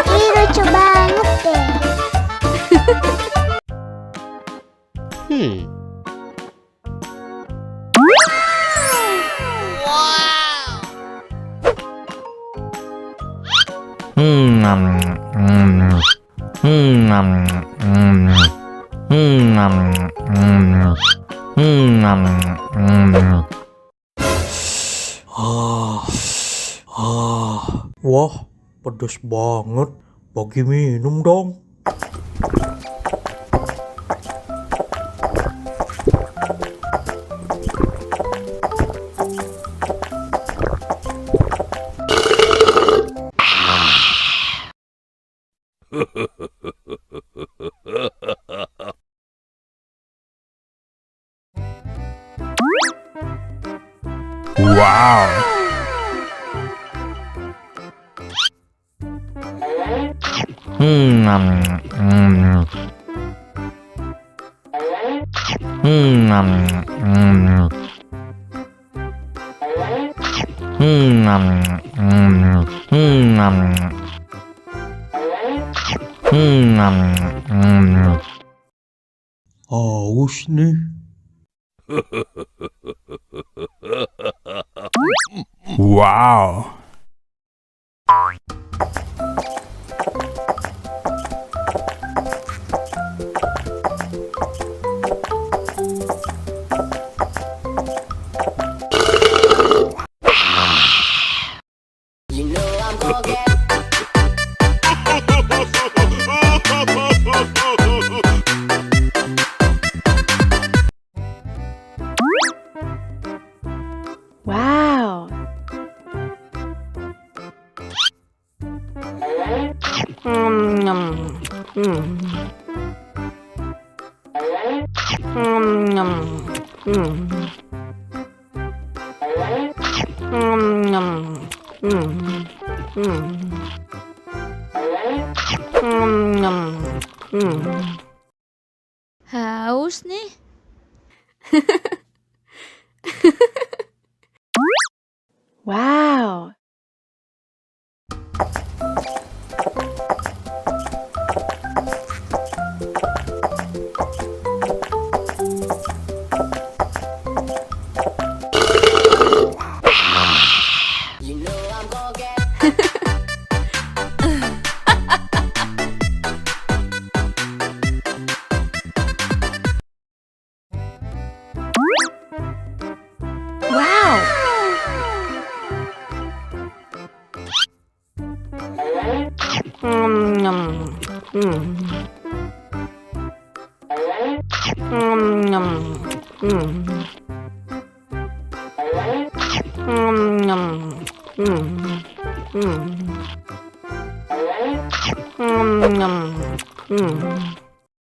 Ih, lucu banget deh. Wah, pedes banget. Bagi minum dong. Wow. Haus nih. Wow. Wow. Haus nih. Wow. Wow.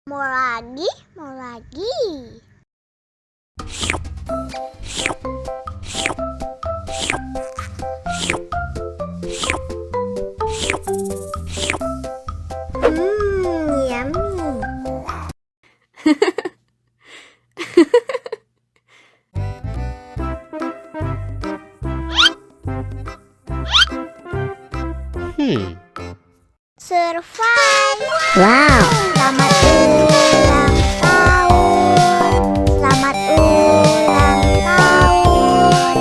Mau lagi, mau lagi. Yummy. Survive. Wow. Selamat ulang tahun. Selamat ulang tahun.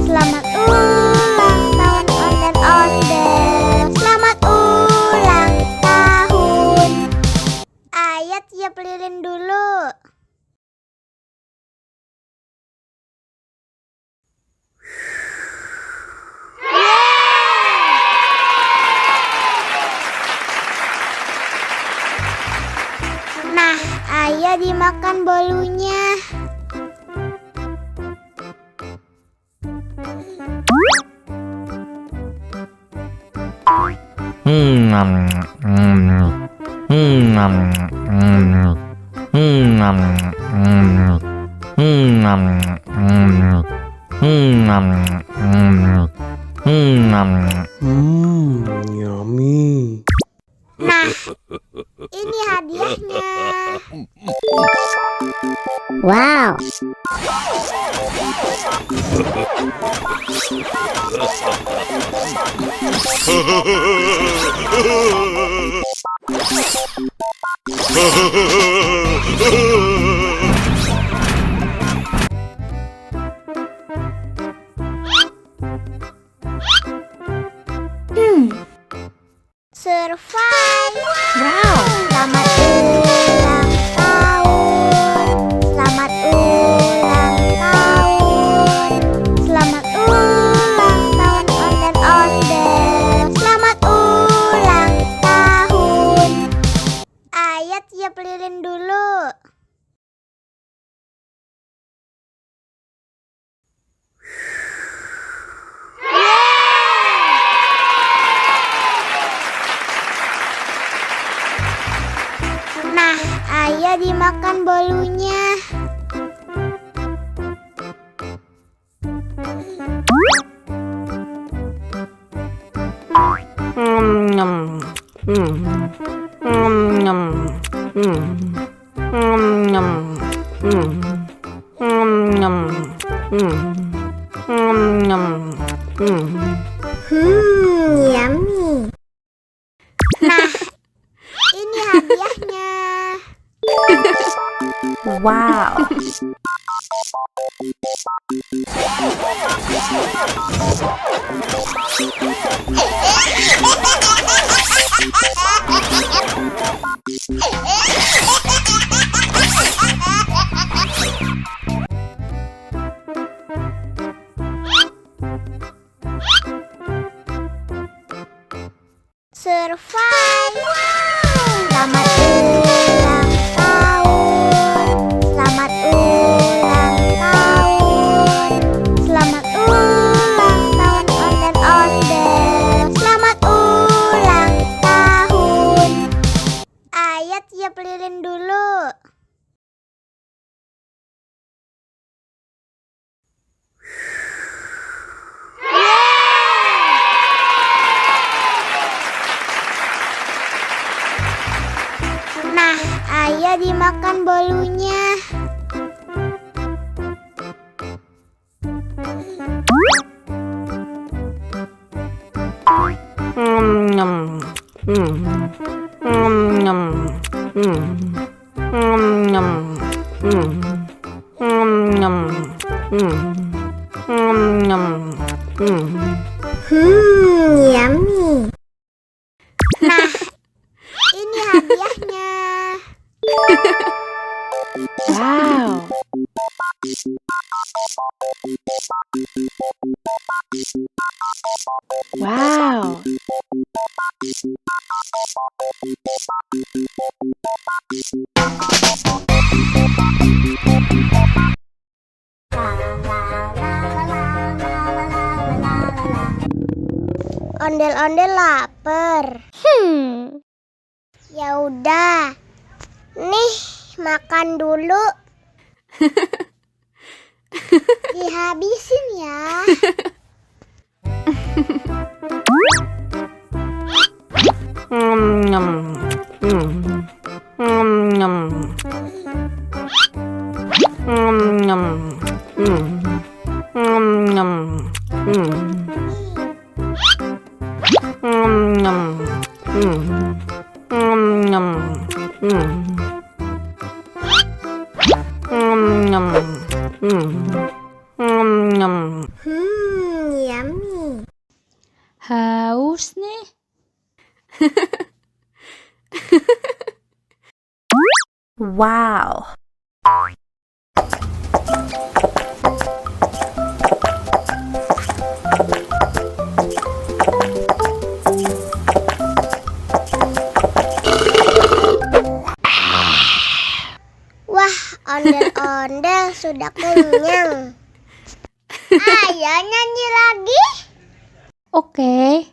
Selamat ulang tahun ondel-ondel. Selamat ulang tahun. Ayo tiup lilin dulu. Nah, ayo dimakan bolunya. Yummy. Nah, ini hadiahnya. Wow. Survive. Wow. Selamat ulang tahun. Selamat ulang tahun. Selamat ulang tahun ondel-ondel. Selamat ulang tahun. Ayat tiup lilin dulu. Nah, ayo dimakan bolunya. Yummy. Nah, ini hadiahnya. Wow. Survive. Selamat ulang tahun. Selamat ulang tahun. Selamat ulang tahun ondel-ondel. Selamat ulang tahun. Ayat tiup lilin dulu. Nah, ayo dimakan bolunya. Yummy. Nah, ini hadiahnya. Wow. Wow. Ondel-ondel lapar. Ya udah. Nih, makan dulu. Dihabisin ya. Yummy. Haus nih. Wow. Wah, ondel-ondel sudah kenyang. Ayo nyanyi lagi. Oke.